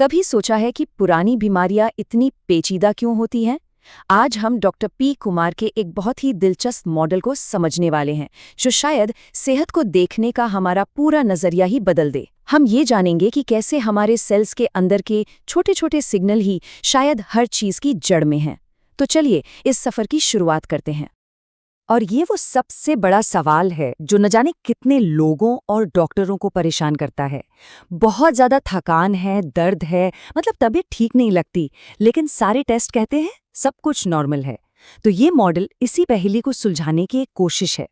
कभी सोचा है कि पुरानी बीमारियां इतनी पेचीदा क्यों होती हैं? आज हम डॉक्टर पी कुमार के एक बहुत ही दिलचस्प मॉडल को समझने वाले हैं, जो शायद सेहत को देखने का हमारा पूरा नजरिया ही बदल दे। हम ये जानेंगे कि कैसे हमारे सेल्स के अंदर के छोटे-छोटे सिग्नल ही शायद हर चीज की जड़ में हैं। तो चलिए इस सफर की शुरुआत करते हैं। और ये वो सबसे बड़ा सवाल है जो न जाने कितने लोगों और डॉक्टरों को परेशान करता है। बहुत ज्यादा थकान है, दर्द है, मतलब तबीयत ठीक नहीं लगती, लेकिन सारे टेस्ट कहते हैं सब कुछ नॉर्मल है। तो ये मॉडल इसी पहेली को सुलझाने की एक कोशिश है।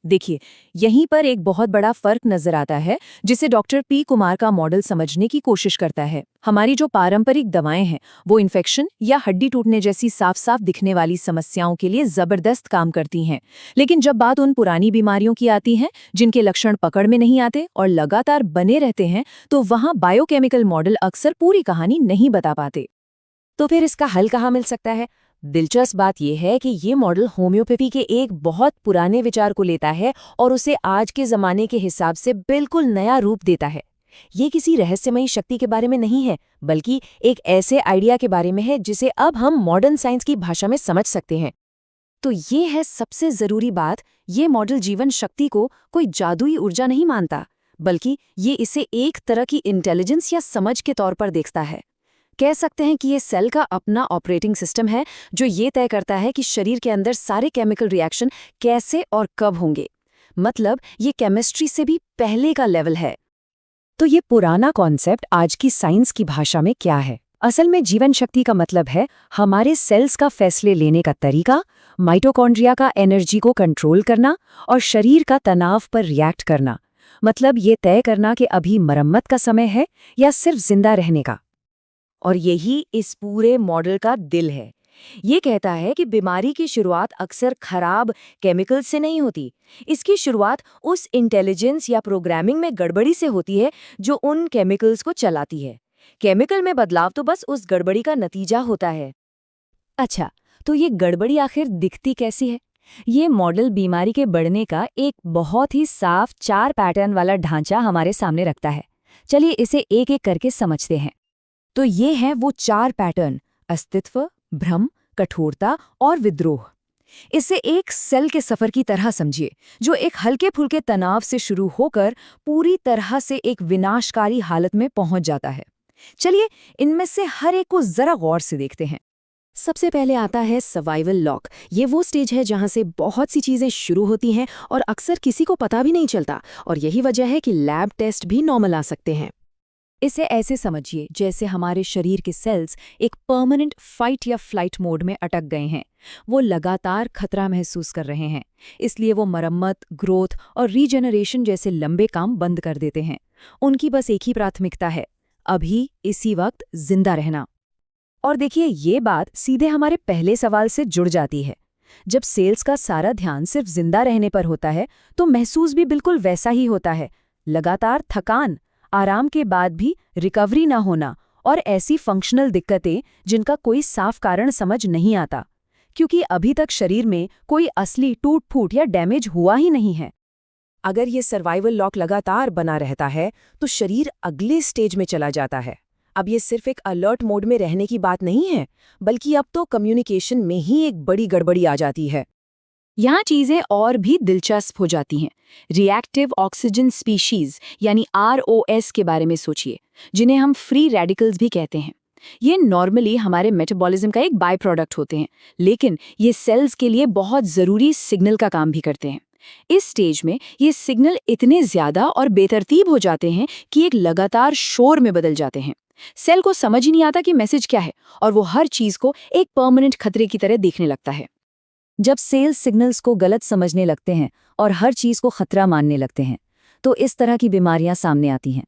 देखिए, यहीं पर एक बहुत बड़ा फर्क नजर आता है जिसे डॉक्टर पी कुमार का मॉडल समझने की कोशिश करता है। हमारी जो पारंपरिक दवाएं हैं वो इन्फेक्शन या हड्डी टूटने जैसी साफ साफ दिखने वाली समस्याओं के लिए जबरदस्त काम करती हैं, लेकिन जब बात उन पुरानी बीमारियों की आती है जिनके लक्षण पकड़ में नहीं आते और लगातार बने रहते हैं, तो वहाँ बायोकेमिकल मॉडल अक्सर पूरी कहानी नहीं बता पाते। तो फिर इसका हल कहाँ मिल सकता है? दिलचस्प बात यह है कि ये मॉडल होम्योपैथी के एक बहुत पुराने विचार को लेता है और उसे आज के जमाने के हिसाब से बिल्कुल नया रूप देता है। ये किसी रहस्यमयी शक्ति के बारे में नहीं है, बल्कि एक ऐसे आइडिया के बारे में है जिसे अब हम मॉडर्न साइंस की भाषा में समझ सकते हैं। तो ये है सबसे जरूरी बात, ये मॉडल जीवन शक्ति को कोई जादुई ऊर्जा नहीं मानता, बल्कि ये इसे एक तरह की इंटेलिजेंस या समझ के तौर पर देखता है। कह सकते हैं कि ये सेल का अपना ऑपरेटिंग सिस्टम है जो ये तय करता है कि शरीर के अंदर सारे केमिकल रिएक्शन कैसे और कब होंगे। मतलब ये केमिस्ट्री से भी पहले का लेवल है। तो ये पुराना कॉन्सेप्ट आज की साइंस की भाषा में क्या है? असल में जीवन शक्ति का मतलब है हमारे सेल्स का फैसले लेने का तरीका, माइटोकॉन्ड्रिया का एनर्जी को कंट्रोल करना और शरीर का तनाव पर रिएक्ट करना। मतलब ये तय करना कि अभी मरम्मत का समय है या सिर्फ जिंदा रहने का। और यही इस पूरे मॉडल का दिल है। ये कहता है कि बीमारी की शुरुआत अक्सर खराब केमिकल से नहीं होती। इसकी शुरुआत उस इंटेलिजेंस या प्रोग्रामिंग में गड़बड़ी से होती है जो उन केमिकल्स को चलाती है। केमिकल में बदलाव तो बस उस गड़बड़ी का नतीजा होता है। अच्छा, तो ये गड़बड़ी आखिर दिखती कैसी है? ये मॉडल बीमारी के बढ़ने का एक बहुत ही साफ 4 पैटर्न वाला ढांचा हमारे सामने रखता है। चलिए इसे एक एक करके समझते हैं। तो ये हैं वो 4 पैटर्न: अस्तित्व, भ्रम, कठोरता और विद्रोह। इसे एक सेल के सफर की तरह समझिए, जो एक हल्के फुल्के तनाव से शुरू होकर पूरी तरह से एक विनाशकारी हालत में पहुंच जाता है। चलिए इनमें से हर एक को जरा गौर से देखते हैं। सबसे पहले आता है सर्वाइवल लॉक। ये वो स्टेज है जहां से बहुत सी चीजें शुरू होती हैं और अक्सर किसी को पता भी नहीं चलता, और यही वजह है कि लैब टेस्ट भी नॉर्मल आ सकते हैं। इसे ऐसे समझिए जैसे हमारे शरीर के सेल्स एक परमानेंट फाइट या फ्लाइट मोड में अटक गए हैं। वो लगातार खतरा महसूस कर रहे हैं, इसलिए वो मरम्मत, ग्रोथ और रीजेनरेशन जैसे लंबे काम बंद कर देते हैं। उनकी बस एक ही प्राथमिकता है, अभी इसी वक्त जिंदा रहना। और देखिए, ये बात सीधे हमारे पहले सवाल से जुड़ जाती है। जब सेल्स का सारा ध्यान सिर्फ जिंदा रहने पर होता है, तो महसूस भी बिल्कुल वैसा ही होता है। लगातार थकान, आराम के बाद भी रिकवरी ना होना और ऐसी फंक्शनल दिक्कतें जिनका कोई साफ कारण समझ नहीं आता, क्योंकि अभी तक शरीर में कोई असली टूट-फूट या डैमेज हुआ ही नहीं है। अगर ये सर्वाइवल लॉक लगातार बना रहता है तो शरीर अगले स्टेज में चला जाता है। अब ये सिर्फ एक अलर्ट मोड में रहने की बात नहीं है, बल्कि अब तो कम्युनिकेशन में ही एक बड़ी गड़बड़ी आ जाती है। यहाँ चीजें और भी दिलचस्प हो जाती हैं। रिएक्टिव ऑक्सीजन स्पीशीज यानी ROS के बारे में सोचिए, जिन्हें हम फ्री रेडिकल्स भी कहते हैं। ये नॉर्मली हमारे मेटाबॉलिज्म का एक बाय प्रोडक्ट होते हैं, लेकिन ये सेल्स के लिए बहुत ज़रूरी सिग्नल का काम भी करते हैं। इस स्टेज में ये सिग्नल इतने ज़्यादा और बेतरतीब हो जाते हैं कि एक लगातार शोर में बदल जाते हैं। सेल को समझ ही नहीं आता कि मैसेज क्या है, और वो हर चीज़ को एक परमानेंट खतरे की तरह देखने लगता है। जब सेल्स सिग्नल्स को गलत समझने लगते हैं और हर चीज को खतरा मानने लगते हैं, तो इस तरह की बीमारियां सामने आती हैं।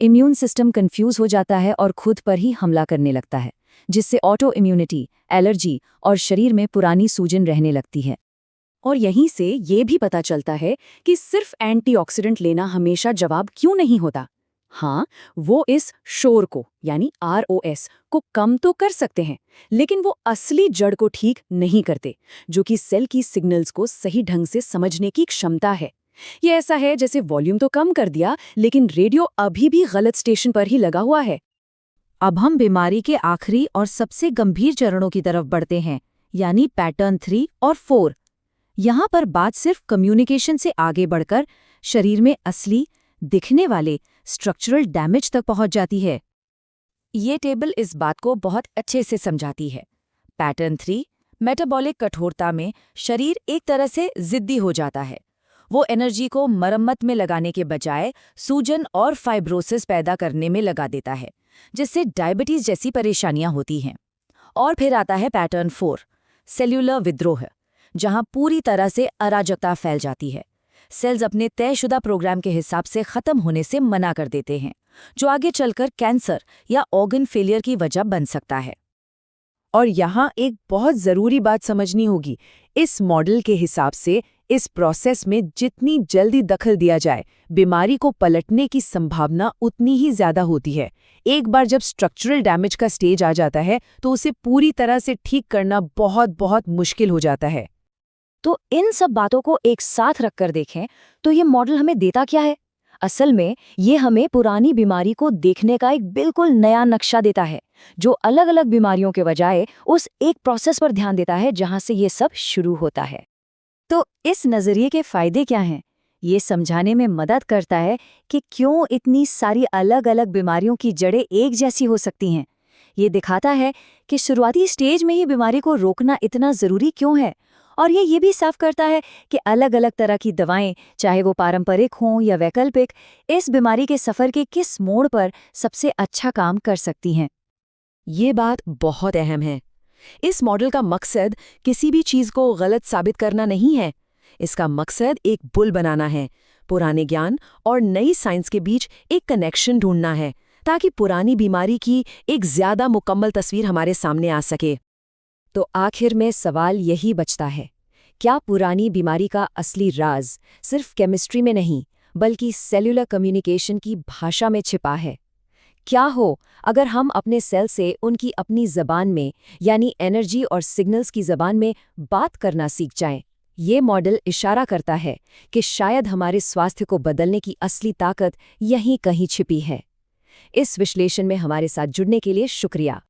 इम्यून सिस्टम कंफ्यूज हो जाता है और खुद पर ही हमला करने लगता है, जिससे ऑटो इम्यूनिटी, एलर्जी और शरीर में पुरानी सूजन रहने लगती है। और यहीं से ये भी पता चलता है कि सिर्फ एंटीऑक्सीडेंट लेना हमेशा जवाब क्यों नहीं होता। हाँ, वो इस शोर को यानी ROS को कम तो कर सकते हैं, लेकिन वो असली जड़ को ठीक नहीं करते, जो कि सेल की सिग्नल्स को सही ढंग से समझने की क्षमता है। ये ऐसा है जैसे वॉल्यूम तो कम कर दिया, लेकिन रेडियो अभी भी गलत स्टेशन पर ही लगा हुआ है। अब हम बीमारी के आखिरी और सबसे गंभीर चरणों की तरफ बढ़ते हैं, यानी पैटर्न 3 और 4। यहाँ पर बात सिर्फ कम्युनिकेशन से आगे बढ़कर शरीर में असली, दिखने वाले स्ट्रक्चरल डैमेज तक पहुंच जाती है। ये टेबल इस बात को बहुत अच्छे से समझाती है। पैटर्न 3 मेटाबॉलिक कठोरता में शरीर एक तरह से जिद्दी हो जाता है। वो एनर्जी को मरम्मत में लगाने के बजाय सूजन और फाइब्रोसिस पैदा करने में लगा देता है, जिससे डायबिटीज जैसी परेशानियां होती हैं। और फिर आता है पैटर्न 4 सेल्यूलर विद्रोह, जहां पूरी तरह से अराजकता फैल जाती है। सेल्स अपने तयशुदा प्रोग्राम के हिसाब से खत्म होने से मना कर देते हैं, जो आगे चलकर कैंसर या ऑर्गन फेलियर की वजह बन सकता है। और यहाँ एक बहुत ज़रूरी बात समझनी होगी। इस मॉडल के हिसाब से इस प्रोसेस में जितनी जल्दी दखल दिया जाए, बीमारी को पलटने की संभावना उतनी ही ज़्यादा होती है। एक बार जब स्ट्रक्चरल डैमेज का स्टेज आ जाता है तो उसे पूरी तरह से ठीक करना बहुत बहुत मुश्किल हो जाता है। तो इन सब बातों को एक साथ रखकर देखें तो ये मॉडल हमें देता क्या है? असल में ये हमें पुरानी बीमारी को देखने का एक बिल्कुल नया नक्शा देता है, जो अलग अलग बीमारियों के बजाय उस एक प्रोसेस पर ध्यान देता है जहां से ये सब शुरू होता है। तो इस नज़रिए के फायदे क्या हैं? ये समझाने में मदद करता है कि क्यों इतनी सारी अलग अलग बीमारियों की जड़ें एक जैसी हो सकती हैं। ये दिखाता है कि शुरुआती स्टेज में ही बीमारी को रोकना इतना ज़रूरी क्यों है, और ये भी साफ करता है कि अलग अलग तरह की दवाएं, चाहे वो पारंपरिक हों या वैकल्पिक, इस बीमारी के सफ़र के किस मोड़ पर सबसे अच्छा काम कर सकती हैं। ये बात बहुत अहम है। इस मॉडल का मकसद किसी भी चीज़ को गलत साबित करना नहीं है। इसका मकसद एक पुल बनाना है, पुराने ज्ञान और नई साइंस के बीच एक कनेक्शन ढूंढना है, ताकि पुरानी बीमारी की एक ज़्यादा मुकम्मल तस्वीर हमारे सामने आ सके। तो आखिर में सवाल यही बचता है, क्या पुरानी बीमारी का असली राज सिर्फ केमिस्ट्री में नहीं, बल्कि सेल्यूलर कम्युनिकेशन की भाषा में छिपा है? क्या हो अगर हम अपने सेल से उनकी अपनी ज़बान में, यानी एनर्जी और सिग्नल्स की ज़बान में बात करना सीख जाएं? ये मॉडल इशारा करता है कि शायद हमारे स्वास्थ्य को बदलने की असली ताकत यहीं कहीं छिपी है। इस विश्लेषण में हमारे साथ जुड़ने के लिए शुक्रिया।